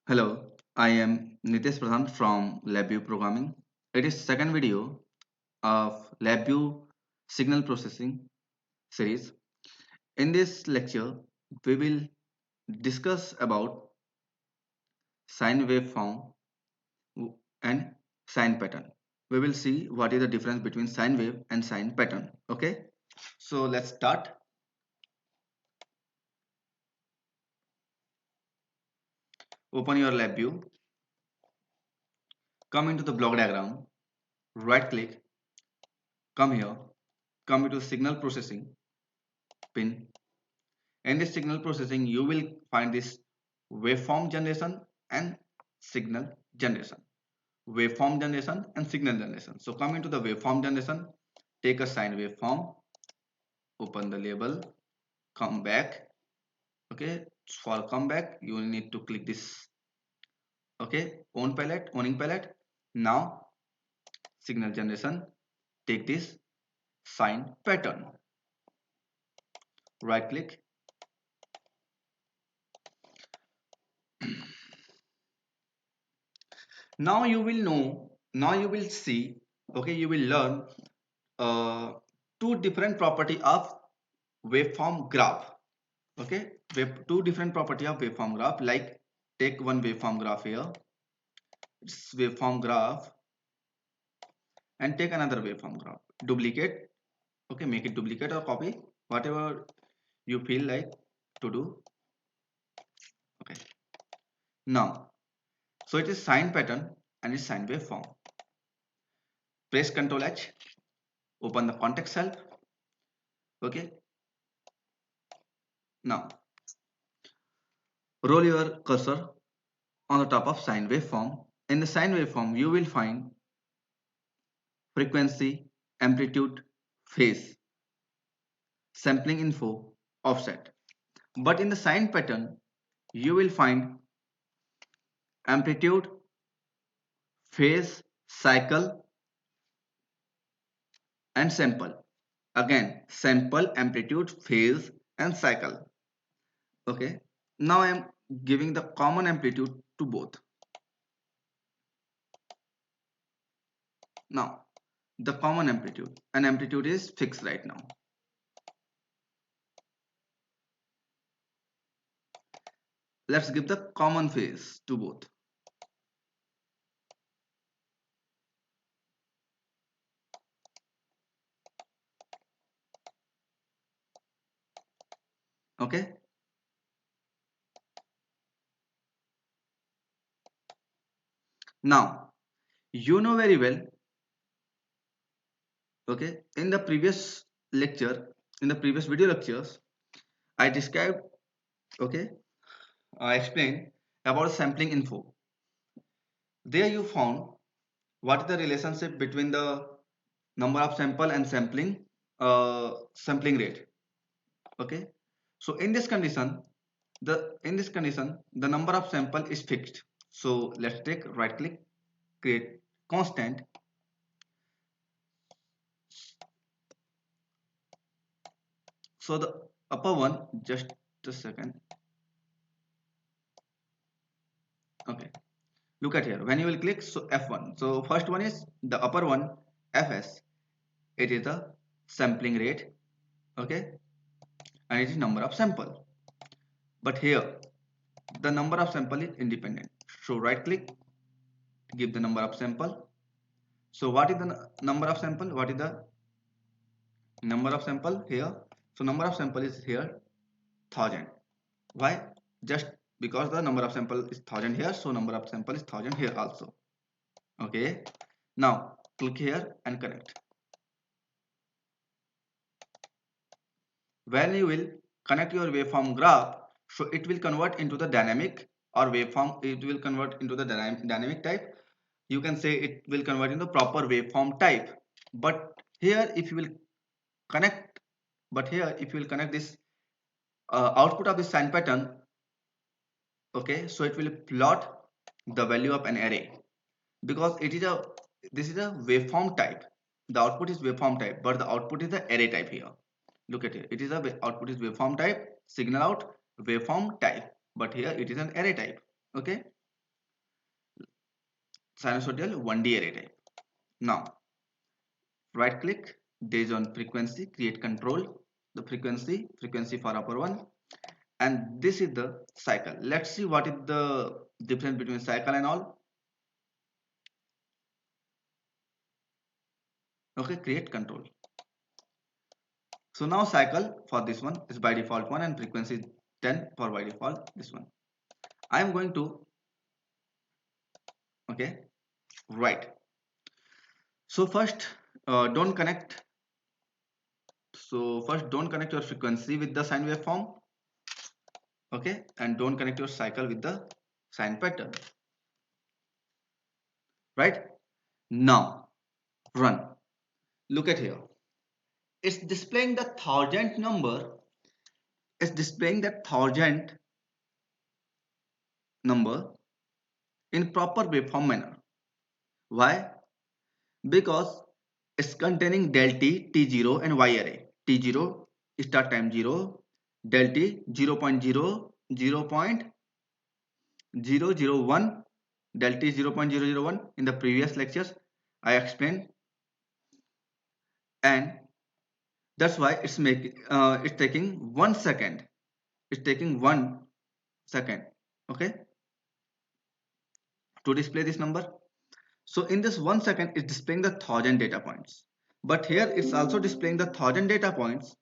Hello, I am Nitesh Pradhan from LabVIEW Programming. It is second video of LabVIEW signal processing series. In this lecture, we will discuss about sine waveform and sine pattern. We will see what is the difference between sine wave and sine pattern. Okay, so let's start. Open your LabVIEW. Come into the block diagram. Right click. Come here. Come into signal processing pin. In this signal processing, you will find this waveform generation and signal generation. Waveform generation and signal generation. So come into the waveform generation, take a sine waveform, open the label, come back. Okay, for come back, you will need to click this. Okay, owning palette. Now signal generation, take this sine pattern. Right click. Now you will know. Now you will see. Okay, you will learn uh, two different property of waveform graph. Okay, two different property of waveform graph. Like take one waveform graph here. It's waveform graph, and take another waveform graph. Duplicate. Okay, make it duplicate or copy, whatever you feel like to do. Okay. Now, so it is sine pattern and it's sine waveform. Press Ctrl H. Open the context help. Okay. Now, roll your cursor on the top of sine waveform. In the sine waveform, you will find frequency, amplitude, phase, sampling info, offset. But in the sine pattern, you will find amplitude, phase, cycle, and sample. Again, sample, amplitude, phase, and cycle. Okay. Now I am giving the common amplitude to both. Now, the common amplitude, and amplitude is fixed right now. Let's give the common phase to both. Okay. Now, you know very well, okay, in the previous lecture, in the previous video lectures, I described, okay, I explained about sampling info. There you found what is the relationship between the number of sample and sampling rate. Okay, so in this condition the number of sample is fixed. So let's take right click, create constant. So the upper one, just a second. Okay, look at here. When you will click, so F1, so first one is the upper one, Fs. It is the sampling rate. Okay, and it is number of sample. But here the number of sample is independent. So right click, give the number of sample. So what is the number of sample? What is the number of sample here? So number of sample is here 1000. Why? Just because the number of sample is 1000 here, so number of sample is 1000 here also. Okay, now click here and connect. When you will connect your waveform graph, so it will convert into the dynamic or waveform. It will convert into the dynamic type. You can say it will convert into proper waveform type. But here if you will connect, this output of this sine pattern, okay, so it will plot the value of an array, because this is a waveform type. The output is waveform type, but the output is the array type here. Look at it. It is output is waveform type, signal out waveform type, but here it is an array type. Okay. sinusoidal 1D array type. Now right click, based on frequency, create control the frequency for upper one, and this is the cycle. Let's see what is the difference between cycle and all. Okay, create control. So now cycle for this one is by default 1 and frequency is 10 for by default this one. I am going to, okay, right. So first don't connect. So first don't connect your frequency with the sine waveform. Okay, and don't connect your cycle with the sine pattern. Right, now run. Look at here, it's displaying the thousand number. It's displaying the thousand number in proper waveform manner. Why? Because it's containing del t, t0 and y array. T0 start time 0, del t 0 0.0, 0.001, del t 0.001. In the previous lectures I explained, and that's why it's taking 1 second. It's taking 1 second, okay, to display this number. So in this 1 second it's displaying the thousand data points, but here it's also displaying the thousand data points.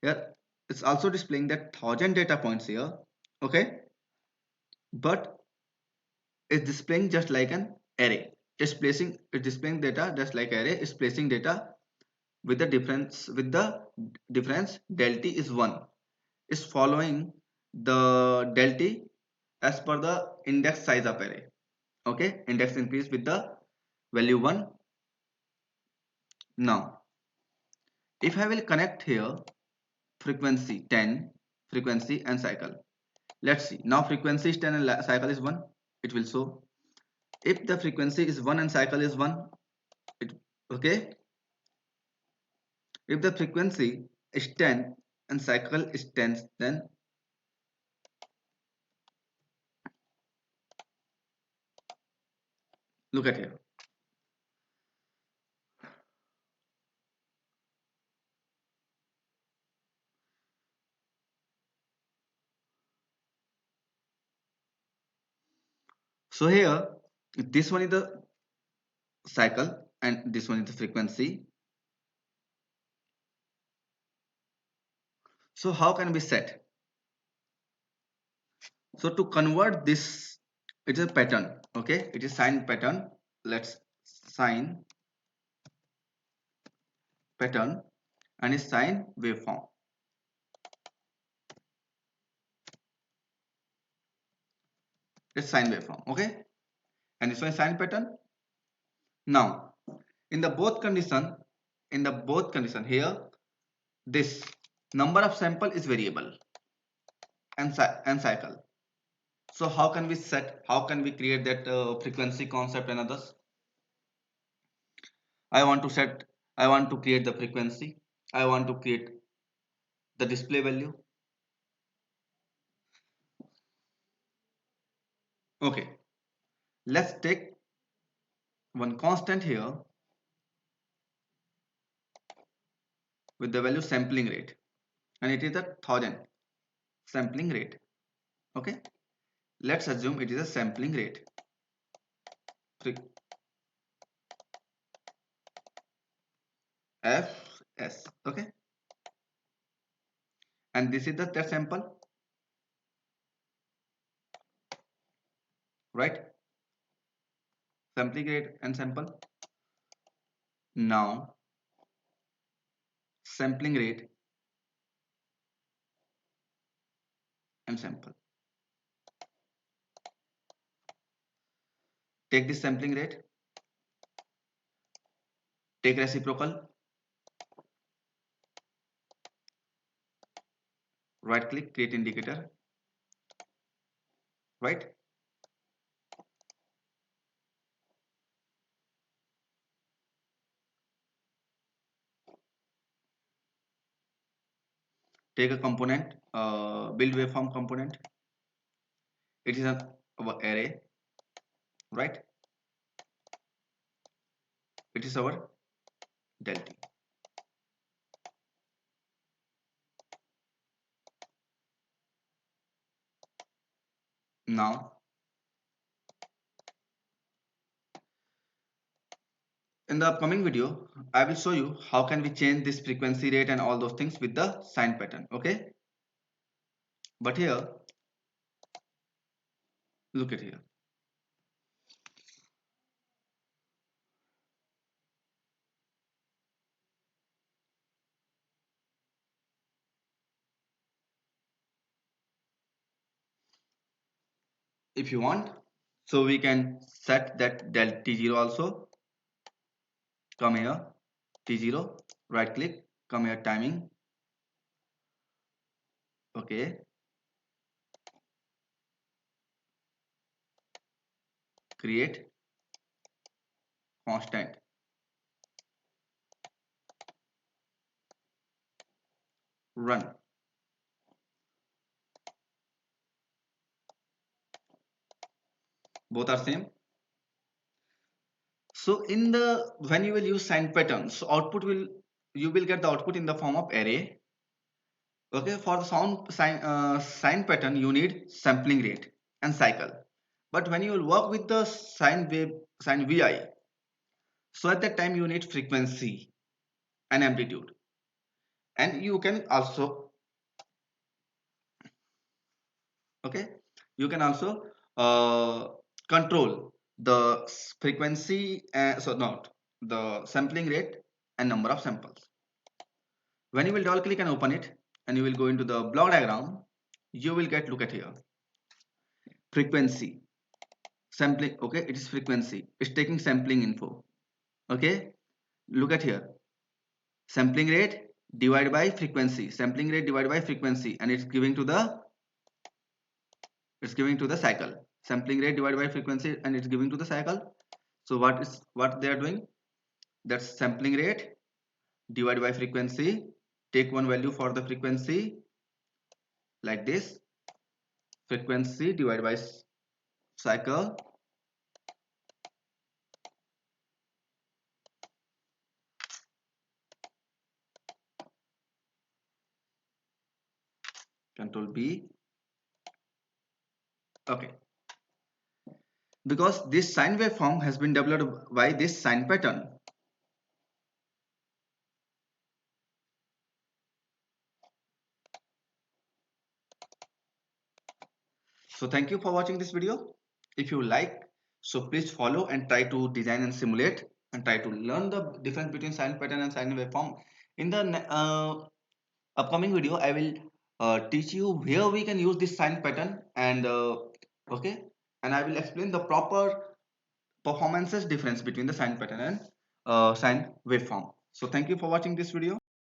Here it's also displaying that thousand data points here, okay, but it's displaying just like an array. It's displaying data just like array. It's placing data with the difference del t is 1. Is following the del t as per the index size of array. Okay, index increase with the value 1. Now if I will connect here frequency 10, frequency and cycle. Let's see. Now frequency is 10 and cycle is 1. It will show. If the frequency is 1 and cycle is 1, okay. If the frequency is 10 and cycle is 10, then look at here. So here, this one is the cycle and this one is the frequency. So how can we set? So to convert this, it is a pattern. Okay, it is sine pattern. Let's sine pattern and it's sine waveform. It's sine waveform. Okay, and this one is sine pattern. Now in the both condition here, this number of sample is variable and cycle. So how can we set, how can we create that frequency concept and others? I want to set, I want to create the frequency, I want to create the display value. Okay, let's take one constant here with the value sampling rate, and it is a 1000 sampling rate. Okay, let's assume it is a sampling rate. Fs. Okay, and this is the test sample, right? Sampling rate and sample. Now sampling rate and sample. Take this sampling rate, take reciprocal, right click, create indicator, right? Take a component, build waveform component. It is an array, right? it is our del t. Now in the upcoming video, I will show you how can we change this frequency rate and all those things with the sine pattern. Okay, but here, look at here. If you want, so we can set that del t0 also. Come here, t0, right click, come here, timing. Okay, create constant, run. Both are same. So in the when you will use sine pattern, so output will you will get the output in the form of array. Okay, for the sine pattern, you need sampling rate and cycle. But when you will work with the sine wave, sine VI, so at that time you need frequency and amplitude. And you can also, okay, you can also control the frequency, so not the sampling rate and number of samples. When you will double click and open it, and you will go into the block diagram, you will get, look at here, frequency, sampling. Okay, it is frequency, it's taking sampling info. Okay, look at here, sampling rate divided by frequency, sampling rate divided by frequency, and it's giving to the cycle, sampling rate divided by frequency, and it's giving to the cycle. So what they are doing, that's sampling rate divided by frequency, take one value for the frequency like this, frequency divided by cycle, control B. Okay, because this sine waveform has been developed by this sine pattern. So thank you for watching this video. If you like, so please follow and try to design and simulate and try to learn the difference between sine pattern and sine waveform. In the upcoming video, I will teach you where we can use this sine pattern, and okay, and I will explain the proper performances difference between the sine pattern and sine waveform. So thank you for watching this video.